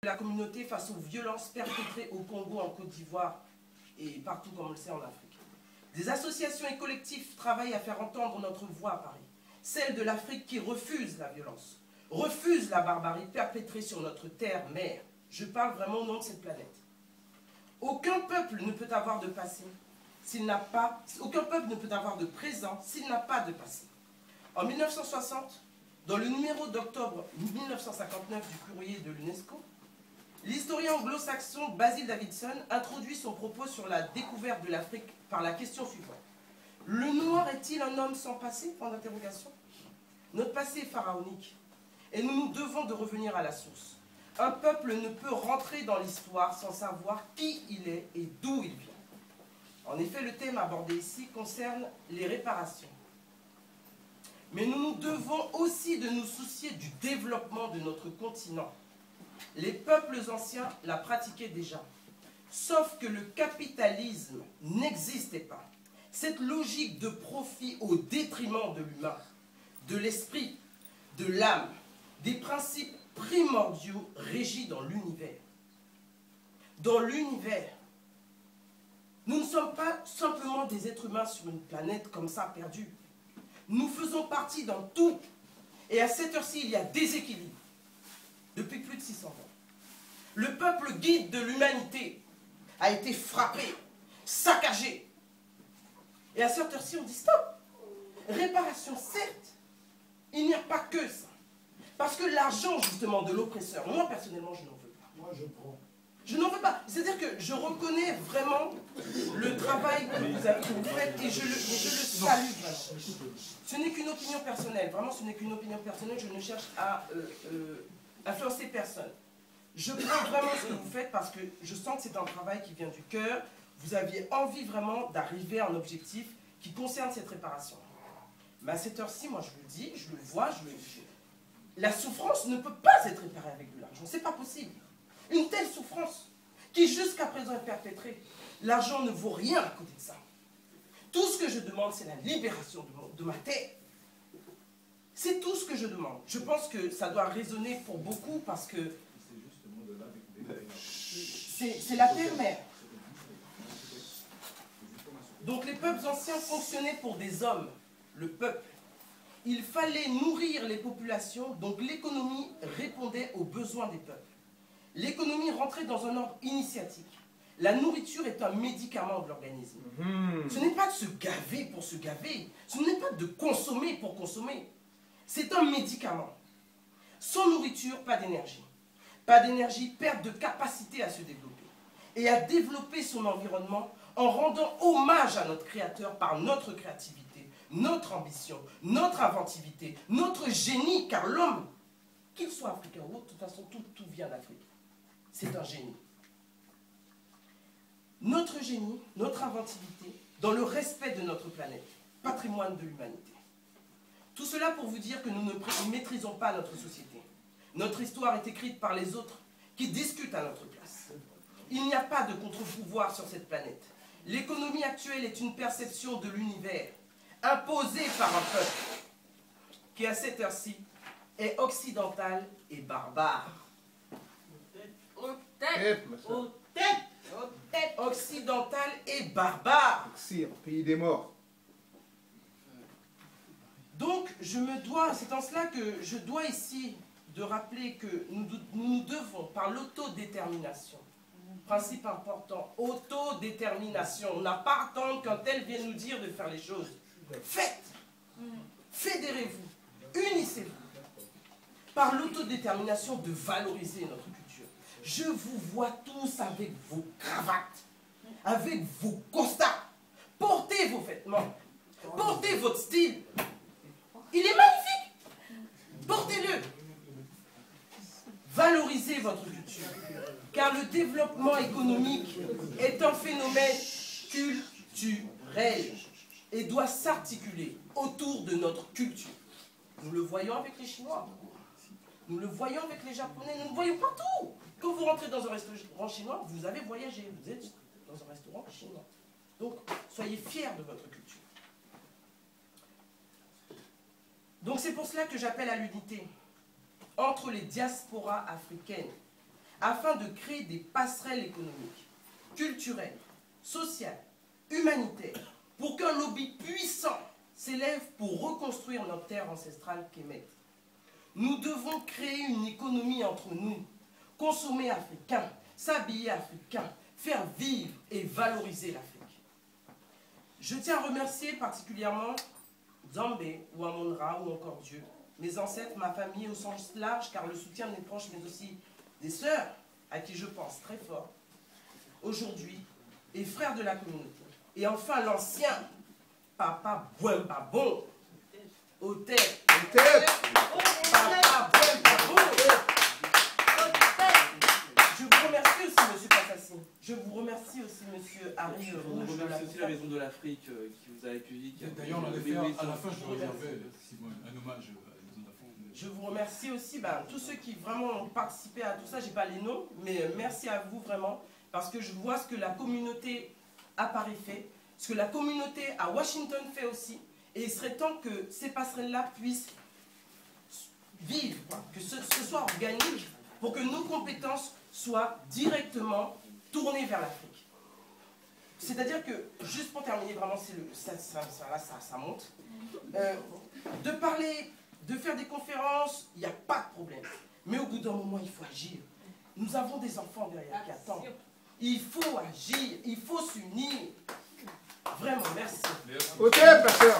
la communauté face aux violences perpétrées au Congo, en Côte d'Ivoire et partout, comme on le sait, en Afrique. Des associations et collectifs travaillent à faire entendre notre voix à Paris, celle de l'Afrique qui refuse la violence, refuse la barbarie perpétrée sur notre terre-mère. Je parle vraiment au nom de cette planète. Aucun peuple ne peut avoir de passé s'il n'a pas, aucun peuple ne peut avoir de présent s'il n'a pas de passé. En 1960, dans le numéro d'octobre 1959 du courrier de l'UNESCO, l'historien anglo-saxon Basil Davidson introduit son propos sur la découverte de l'Afrique par la question suivante. Le noir est-il un homme sans passé? Notre passé est pharaonique et nous nous devons de revenir à la source. Un peuple ne peut rentrer dans l'histoire sans savoir qui il est et d'où il vient. En effet, le thème abordé ici concerne les réparations. Mais nous nous devons aussi de nous soucier du développement de notre continent. Les peuples anciens la pratiquaient déjà. Sauf que le capitalisme n'existait pas. Cette logique de profit au détriment de l'humain, de l'esprit, de l'âme, des principes primordiaux régis dans l'univers. Dans l'univers, nous ne sommes pas simplement des êtres humains sur une planète comme ça perdue. Nous faisons partie d'un tout. Et à cette heure-ci, il y a déséquilibre. Depuis plus de 600 ans. Le peuple guide de l'humanité a été frappé, saccagé. Et à cette heure-ci, on dit stop. Réparation, certes. Il n'y a pas que ça. Parce que l'argent, justement, de l'oppresseur, moi, personnellement, je n'en veux pas. Moi, je prends. Je n'en veux pas. C'est-à-dire que je reconnais vraiment le travail que vous faites et je le salue vraiment. Ce n'est qu'une opinion personnelle. Vraiment, ce n'est qu'une opinion personnelle. Je ne cherche à influencer personne. Je prends vraiment ce que vous faites parce que je sens que c'est un travail qui vient du cœur. Vous aviez envie vraiment d'arriver à un objectif qui concerne cette réparation. Mais à cette heure-ci, moi je le dis, je le vois, la souffrance ne peut pas être réparée avec de l'argent. C'est pas possible. Une telle souffrance qui jusqu'à présent est perpétrée, l'argent ne vaut rien à côté de ça. Tout ce que je demande, c'est la libération de ma terre. C'est tout ce que je demande. Je pense que ça doit résonner pour beaucoup parce que c'est la terre-mère. Donc les peuples anciens fonctionnaient pour des hommes, le peuple. Il fallait nourrir les populations, donc l'économie répondait aux besoins des peuples. L'économie rentrait dans un ordre initiatique. La nourriture est un médicament de l'organisme. Ce n'est pas de se gaver pour se gaver. Ce n'est pas de consommer pour consommer. C'est un médicament. Sans nourriture, pas d'énergie. Pas d'énergie, perte de capacité à se développer. Et à développer son environnement en rendant hommage à notre Créateur par notre créativité, notre ambition, notre inventivité, notre génie, car l'homme, qu'il soit africain ou autre, de toute façon, tout vient d'Afrique. C'est un génie. Notre génie, notre inventivité, dans le respect de notre planète, patrimoine de l'humanité. Tout cela pour vous dire que nous ne maîtrisons pas notre société. Notre histoire est écrite par les autres qui discutent à notre place. Il n'y a pas de contre-pouvoir sur cette planète. L'économie actuelle est une perception de l'univers, imposée par un peuple qui, à cette heure-ci, est occidental et barbare. Occidental et barbare. Pays des morts. Donc, je me dois, c'est en cela que je dois ici de rappeler que nous devons, par l'autodétermination, principe important, autodétermination, on n'a pas à attendre qu'un tel vienne nous dire de faire les choses. Faites, fédérez-vous, unissez-vous, par l'autodétermination de valoriser notre culture. Je vous vois tous avec vos cravates, avec vos costards, portez vos vêtements, portez votre style. Il est magnifique. Portez-le. Valorisez votre culture. Car le développement économique est un phénomène culturel et doit s'articuler autour de notre culture. Nous le voyons avec les Chinois. Nous le voyons avec les Japonais. Nous le voyons partout. Quand vous rentrez dans un restaurant chinois, vous avez voyagé. Vous êtes dans un restaurant chinois. Donc, soyez fiers de votre culture. Donc c'est pour cela que j'appelle à l'unité entre les diasporas africaines, afin de créer des passerelles économiques, culturelles, sociales, humanitaires, pour qu'un lobby puissant s'élève pour reconstruire notre terre ancestrale Kemet. Nous devons créer une économie entre nous, consommer africain, s'habiller africain, faire vivre et valoriser l'Afrique. Je tiens à remercier particulièrement Zambé ou Amon-Ra ou encore Dieu, mes ancêtres, ma famille au sens large, car le soutien de mes proches, mais aussi des sœurs à qui je pense très fort, aujourd'hui, et frères de la communauté. Et enfin l'ancien Papa Bouemba Bon, Otep, Papa Bouemba Bon. Je vous remercie aussi, monsieur Passassi. Je vous remercie aussi, monsieur Harry. On remercie aussi la Maison de l'Afrique qui vous a accueilli. D'ailleurs, on allait faire, à la fin, je réservais un hommage à la Maison de l'Afrique. Je vous remercie aussi, tous ceux qui vraiment ont participé à tout ça, je n'ai pas les noms, mais merci à vous vraiment, parce que je vois ce que la communauté à Paris fait, ce que la communauté à Washington fait aussi, et il serait temps que ces passerelles-là puissent vivre, que ce soit organique, pour que nos compétences soient directement tournées vers l'Afrique. C'est-à-dire que, juste pour terminer, vraiment, ça monte, de parler, de faire des conférences, il n'y a pas de problème. Mais au bout d'un moment, il faut agir. Nous avons des enfants derrière qui attendent. Il faut agir, il faut s'unir. Vraiment, merci. Ok, pasteur.